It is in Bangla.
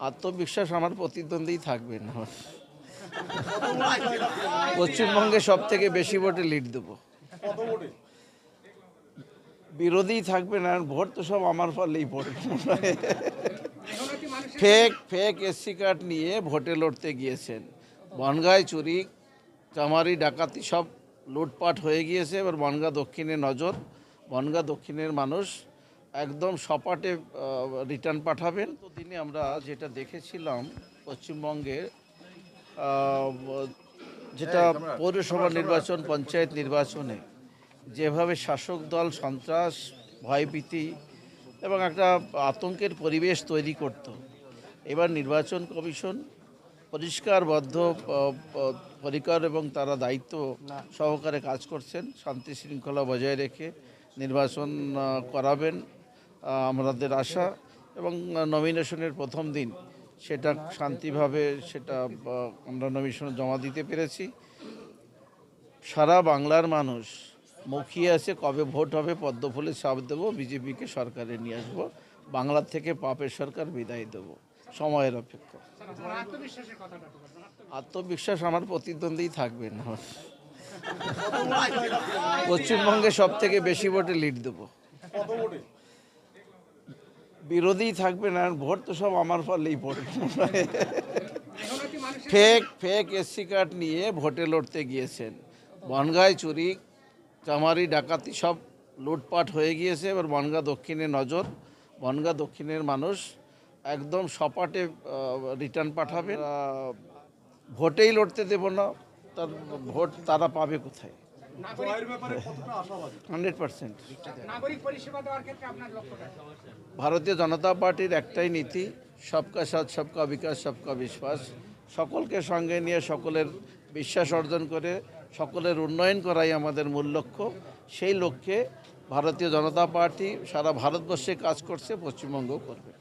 আত্মবিশ্বাস আমার প্রতিদ্বন্দ্বী থাকবেন। পশ্চিমবঙ্গে সব থেকে বেশি ভোটে লিড দেবো। বিরোধী থাকবে না, ভোট তো সব আমার ফলেই পড়বে। ফেক এসসি কার্ড নিয়ে ভোটে লড়তে গিয়েছেন। বনগাঁয় চুরি, চামারি, ডাকাতি সব লুটপাট হয়ে গিয়েছে। এবার বনগাঁ দক্ষিণে নজর। বনগাঁ দক্ষিণের মানুষ একদম সপাটে রিটার্ন পাঠাবেন। তো দিনে আমরা যেটা দেখেছিলাম পশ্চিমবঙ্গের যেটা পৌরসভা নির্বাচন, পঞ্চায়েত নির্বাচনে যেভাবে শাসক দল সন্ত্রাস, ভয়ভীতি এবং একটা আতঙ্কের পরিবেশ তৈরি করত, এবার নির্বাচন কমিশন পরিষ্কারবদ্ধ পরিকর এবং তারা দায়িত্ব সহকারে কাজ করছেন। শান্তি শৃঙ্খলা বজায় রেখে নির্বাচন করাবেন আমাদের আশা। এবং নমিনেশনের প্রথম দিন সেটা শান্তিভাবে আমরা নমিনেশন জমা দিতে পেরেছি। সারা বাংলার মানুষ মুখিয়ে আছে কবে ভোট হবে, পদ্মফুলে ছাপ দেবো, বিজেপিকে সরকারে নিয়ে আসবো, বাংলার থেকে পাপের সরকার বিদায় দেবো। সময়ের অপেক্ষা। আত্মবিশ্বাস আমার প্রতিদ্বন্দ্বী থাকবেন। পশ্চিমবঙ্গে সব থেকে বেশি ভোটে লিড দেবো। বিরোধী থাকবে না, ভোট তো সব আমার ফলেই পড়বে। ফেক এসসি কার্ড নিয়ে ভোটে লড়তে গিয়েছেন। বনগাঁয় চুরি, চামারি, ডাকাতি সব লুটপাট হয়ে গিয়েছে। এবার বনগাঁ দক্ষিণে নজর। বনগাঁ দক্ষিণের মানুষ একদম সপাটে রিটার্ন পাঠাবেন। ভোটেই লড়তে দেব না, তার ভোট তারা পাবে কোথায়? 100%। ভারতীয় জনতা পার্টির একটাই নীতি, সবকা সাথ, সবকা বিকাশ, সবকা বিশ্বাস। সকলকে সঙ্গে নিয়ে সকলের বিশ্বাস অর্জন করে সকলের উন্নয়ন করাই আমাদের মূল লক্ষ্য। সেই লক্ষ্যে ভারতীয় জনতা পার্টি সারা ভারতবর্ষে কাজ করছে, পশ্চিমবঙ্গও করবে।